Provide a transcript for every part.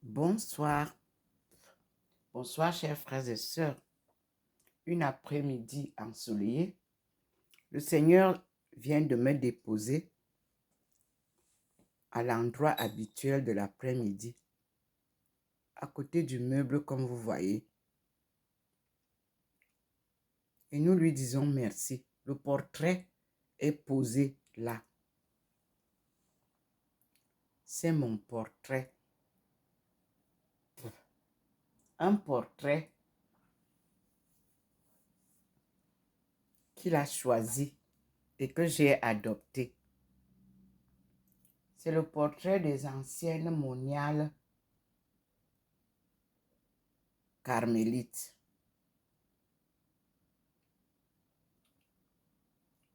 Bonsoir. Bonsoir, chers frères et sœurs. Une après-midi ensoleillée, le Seigneur vient de me déposer à l'endroit habituel de l'après-midi, à côté du meuble comme vous voyez. Et nous lui disons merci. Le portrait est posé là. C'est mon portrait. Un portrait qu'il a choisi et que j'ai adopté. C'est le portrait des anciennes moniales carmélites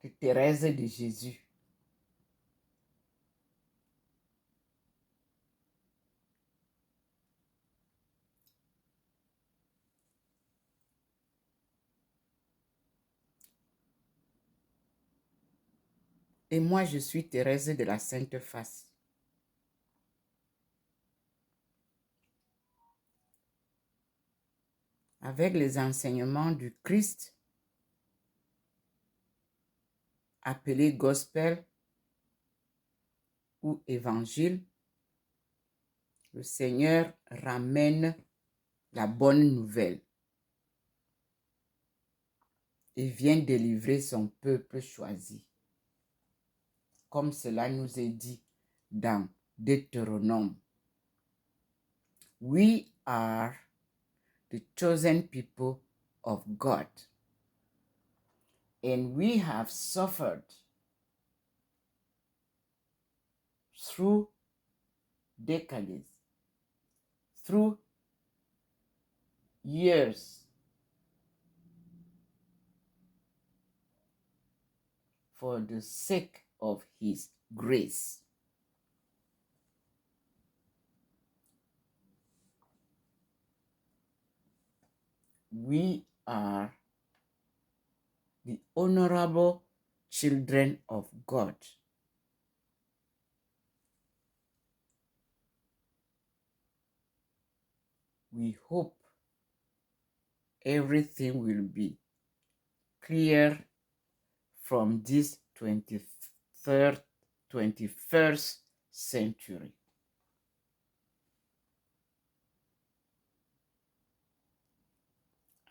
de Thérèse de Jésus. Et moi, je suis Thérèse de la Sainte Face. Avec les enseignements du Christ, appelé gospel ou évangile, le Seigneur ramène la bonne nouvelle et vient délivrer son peuple choisi. Comme cela nous est dit dans Deutéronome. We are the chosen people of God, and we have suffered through decades, through years, for the sake of his grace. We are the honorable children of God. We hope everything will be clear from this 21st century.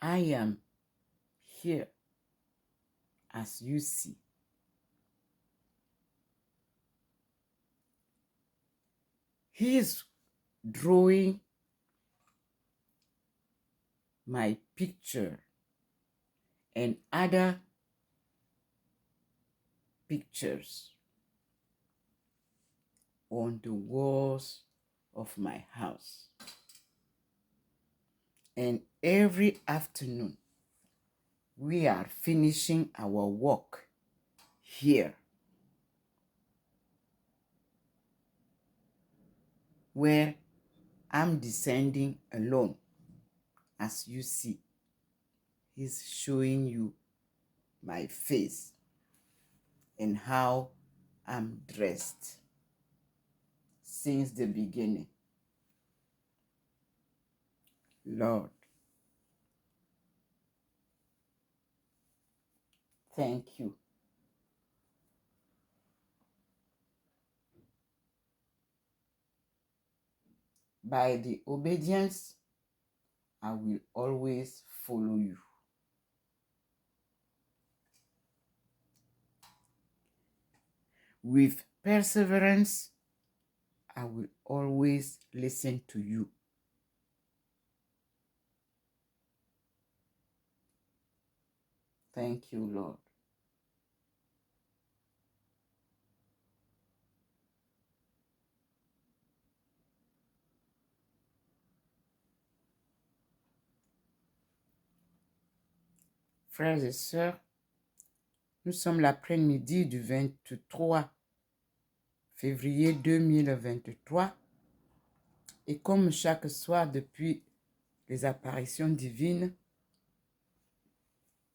I am here, as you see. He is drawing my picture and other pictures on the walls of my house. And every afternoon, we are finishing our work here, where I'm descending alone. As you see, he's showing you my face and how I'm dressed since the beginning. Lord, thank you. By the obedience, I will always follow you. With perseverance, I will always listen to you. Thank you, Lord. Frères et sœurs, nous sommes l'après-midi du 23 février 2023 et comme chaque soir depuis les apparitions divines,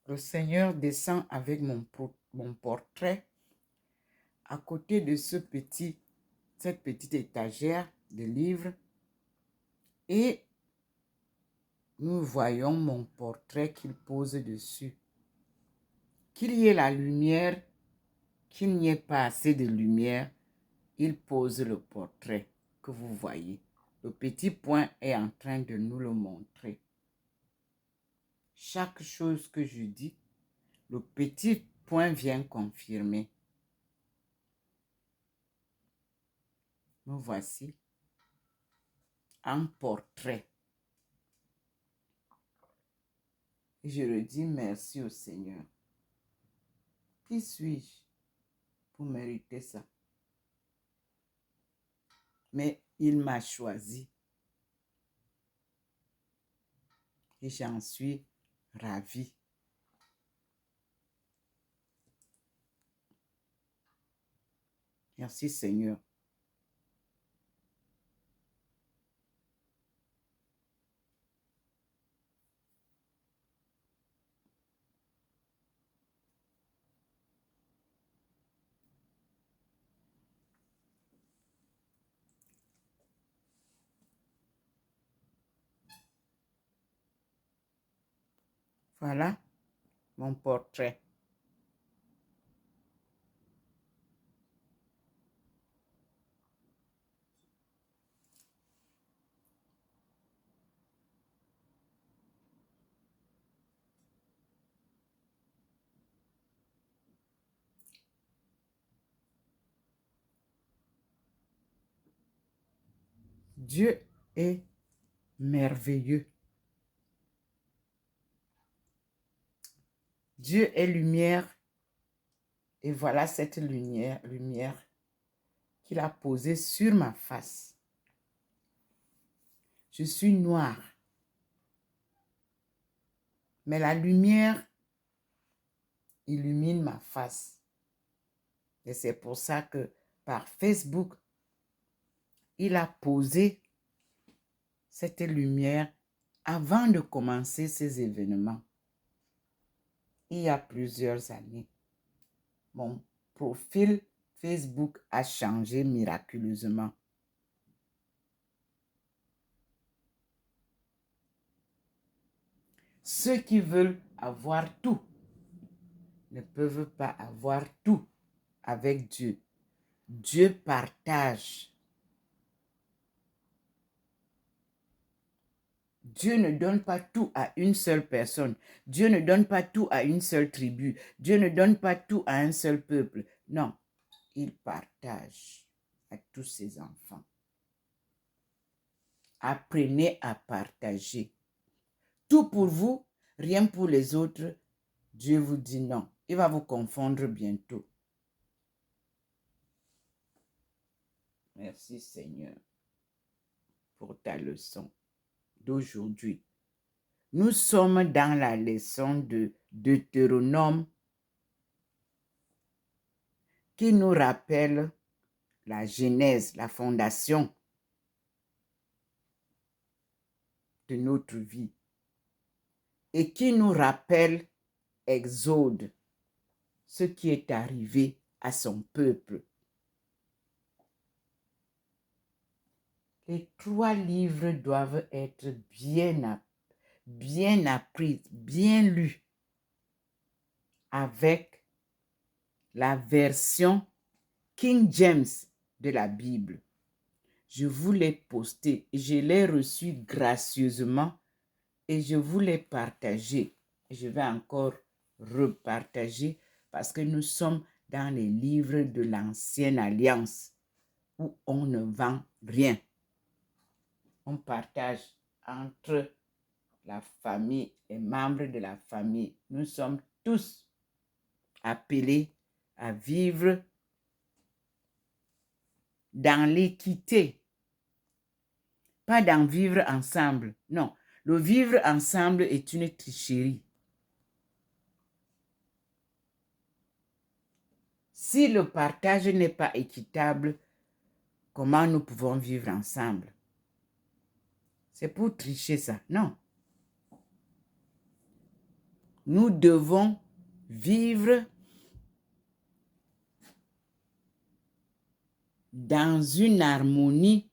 le Seigneur descend avec mon portrait à côté de cette petite étagère de livres Et nous voyons mon portrait qu'il pose dessus. Qu'il y ait la lumière, qu'il n'y ait pas assez de lumière, il pose le portrait que vous voyez. Le petit point est en train de nous le montrer. Chaque chose que je dis, le petit point vient confirmer. Nous voici un portrait. Et je le dis merci au Seigneur. Qui suis-je pour mériter ça? Mais il m'a choisi. Et j'en suis ravie. Merci Seigneur. Voilà mon portrait. Dieu est merveilleux. Dieu est lumière. Et voilà cette lumière qu'il a posée sur ma face. Je suis noire. Mais la lumière illumine ma face. Et c'est pour ça que par Facebook, il a posé cette lumière avant de commencer ces événements. Il y a plusieurs années, mon profil Facebook a changé miraculeusement. Ceux qui veulent avoir tout ne peuvent pas avoir tout avec Dieu. Dieu partage. Dieu ne donne pas tout à une seule personne. Dieu ne donne pas tout à une seule tribu. Dieu ne donne pas tout à un seul peuple. Non, il partage à tous ses enfants. Apprenez à partager. Tout pour vous, rien pour les autres. Dieu vous dit non. Il va vous confondre bientôt. Merci Seigneur pour ta leçon d'aujourd'hui. Nous sommes dans la leçon de Deutéronome qui nous rappelle la genèse, la fondation de notre vie et qui nous rappelle Exode, ce qui est arrivé à son peuple. Les 3 livres doivent être bien appris, bien lus avec la version King James de la Bible. Je vous l'ai posté, je l'ai reçu gracieusement et je vous l'ai partagé. Je vais encore repartager parce que nous sommes dans les livres de l'Ancienne Alliance où on ne vend rien. On partage entre la famille et membres de la famille. Nous sommes tous appelés à vivre dans l'équité. Pas d'en vivre ensemble. Non, le vivre ensemble est une tricherie. Si le partage n'est pas équitable, comment nous pouvons vivre ensemble? C'est pour tricher ça. Non. Nous devons vivre dans une harmonie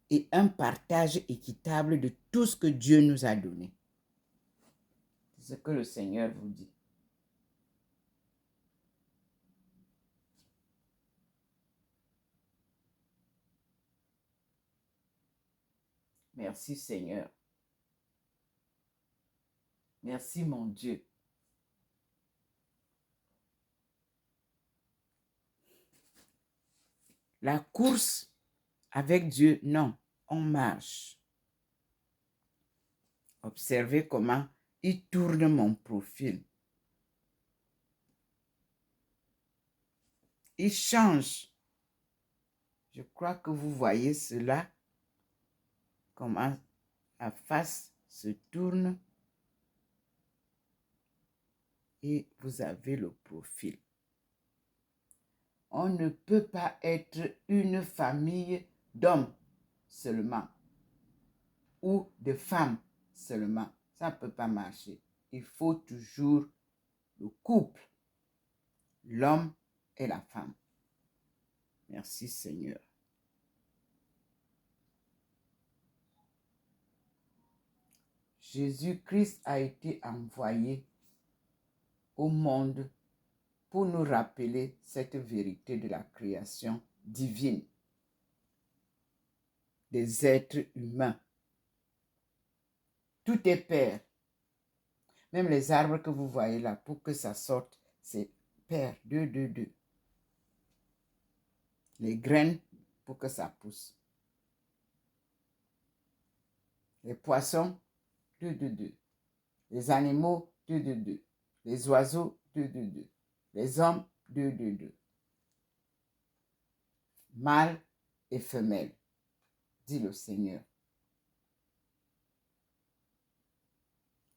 et un partage équitable de tout ce que Dieu nous a donné. C'est ce que le Seigneur vous dit. Merci Seigneur. Merci mon Dieu. La course avec Dieu, non, on marche. Observez comment il tourne mon profil. Il change. Je crois que vous voyez cela, comment la face se tourne et vous avez le profil. On ne peut pas être une famille d'hommes seulement ou de femmes seulement. Ça ne peut pas marcher. Il faut toujours le couple, l'homme et la femme. Merci Seigneur. Jésus-Christ a été envoyé au monde pour nous rappeler cette vérité de la création divine des êtres humains. Tout est pair. Même les arbres que vous voyez là, pour que ça sorte, c'est pair, 2, 2, 2. Les graines pour que ça pousse. Les poissons, 2, 2, 2. Les animaux, 2, 2, 2. Les oiseaux, 2, 2, 2. Les hommes, 2, 2, 2. Mâle et femelle, dit le Seigneur.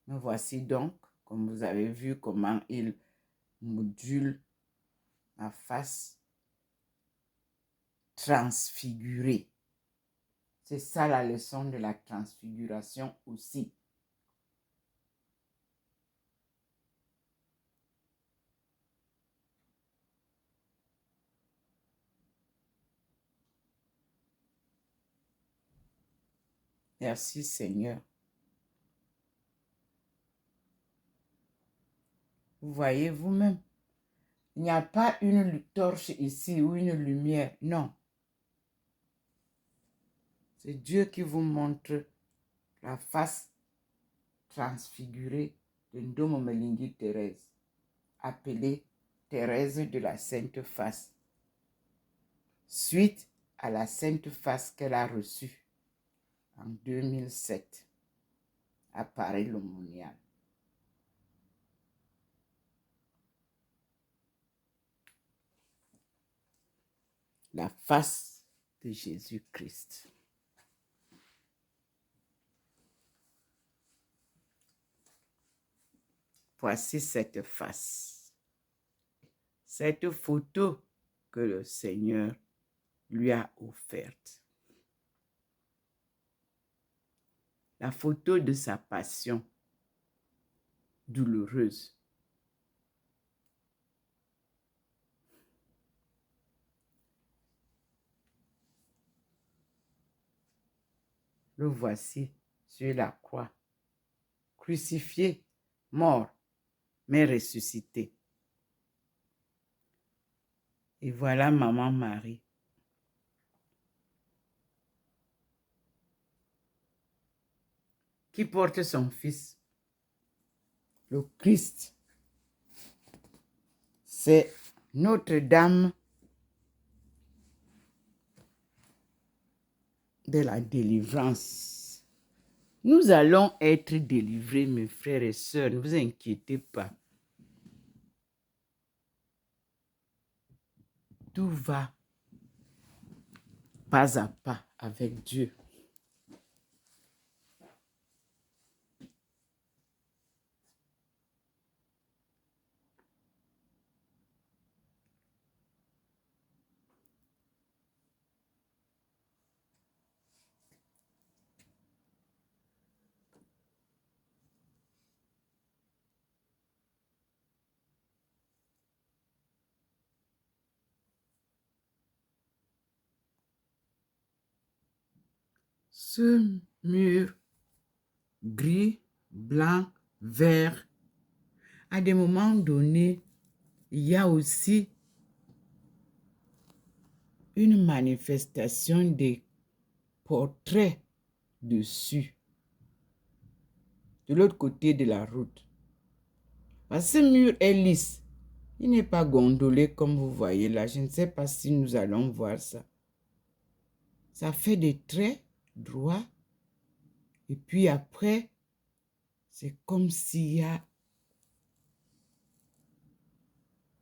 Nous voici donc, comme vous avez vu, comment il module ma face transfigurée. C'est ça la leçon de la transfiguration aussi. Merci Seigneur. Vous voyez vous-même, il n'y a pas une torche ici ou une lumière, non. C'est Dieu qui vous montre la face transfigurée de Ndomo Melingi Thérèse, appelée Thérèse de la Sainte Face, suite à la Sainte Face qu'elle a reçue en 2007 à Paris-le-Monial. La face de Jésus-Christ. Voici cette face. Cette photo que le Seigneur lui a offerte. La photo de sa passion douloureuse. Le voici sur la croix, crucifié, mort, mais ressuscité. Et voilà maman Marie. Qui porte son fils, le Christ. C'est Notre-Dame de la délivrance. Nous allons être délivrés, mes frères et sœurs, ne vous inquiétez pas. Tout va pas à pas avec Dieu. ce mur gris, blanc, vert, à des moments donnés, il y a aussi une manifestation des portraits dessus, de l'autre côté de la route. Parce que ce mur est lisse. Il n'est pas gondolé comme vous voyez là. Je ne sais pas si nous allons voir ça. Ça fait des traits droits. Et puis après, c'est comme s'il y a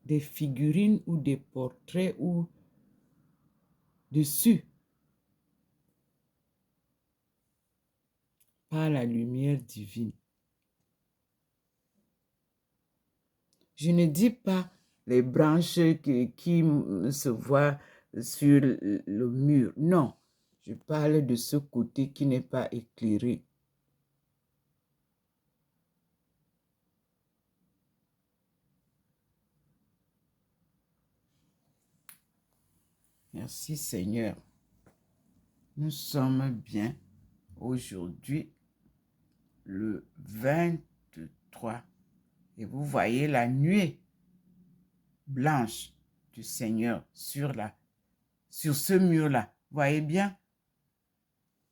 des figurines ou des portraits ou dessus. Par la lumière divine. Je ne dis pas les branches qui se voient sur le mur. Non, je parle de ce côté qui n'est pas éclairé. Merci Seigneur. Nous sommes bien aujourd'hui, le 23. Et vous voyez la nuée blanche du Seigneur sur ce mur-là. Vous voyez bien?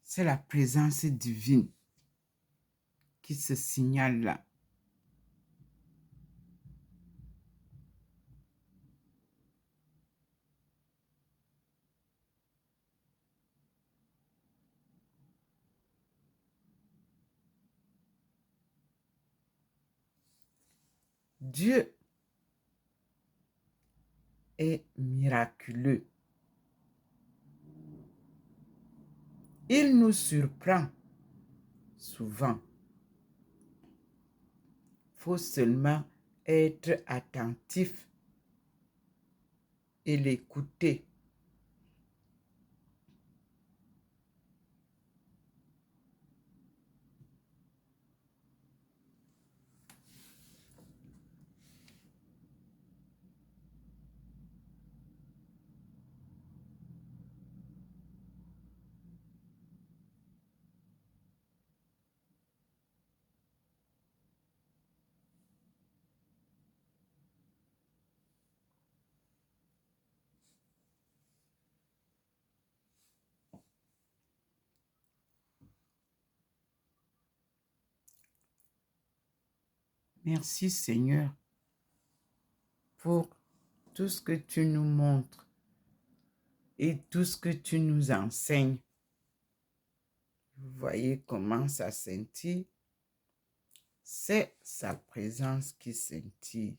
C'est la présence divine qui se signale là. Dieu est miraculeux. Il nous surprend souvent. Il faut seulement être attentif et l'écouter. Merci Seigneur pour tout ce que tu nous montres et tout ce que tu nous enseignes. Vous voyez comment ça scintille? C'est sa présence qui scintille.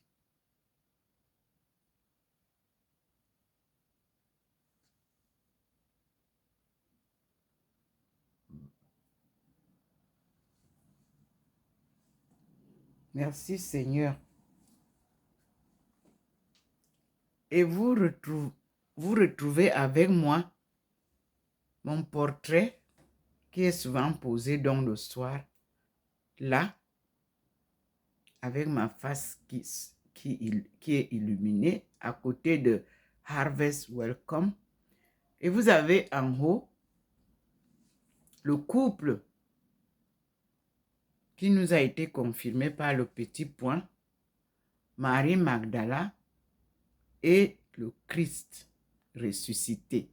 Merci Seigneur. Et vous retrouvez avec moi mon portrait qui est souvent posé dans le soir, là, avec ma face qui est illuminée à côté de Harvest Welcome. Et vous avez en haut le couple qui nous a été confirmé par le petit point, Marie Magdala et le Christ ressuscité.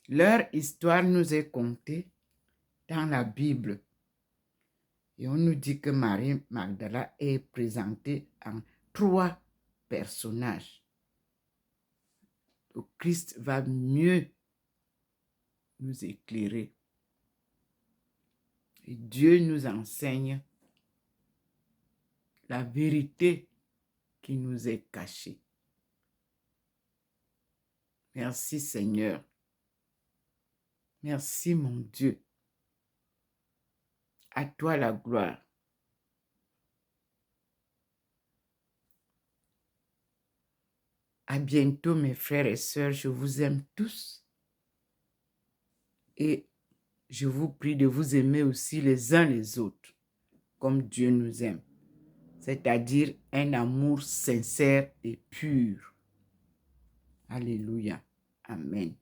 Leur histoire nous est contée dans la Bible. Et on nous dit que Marie Magdala est présentée en 3 personnages. Le Christ va mieux nous éclairer. Et Dieu nous enseigne la vérité qui nous est cachée. Merci Seigneur. Merci mon Dieu. À toi la gloire. À bientôt mes frères et sœurs. Je vous aime tous. Et je vous prie de vous aimer aussi les uns les autres, comme Dieu nous aime. C'est-à-dire un amour sincère et pur. Alléluia. Amen.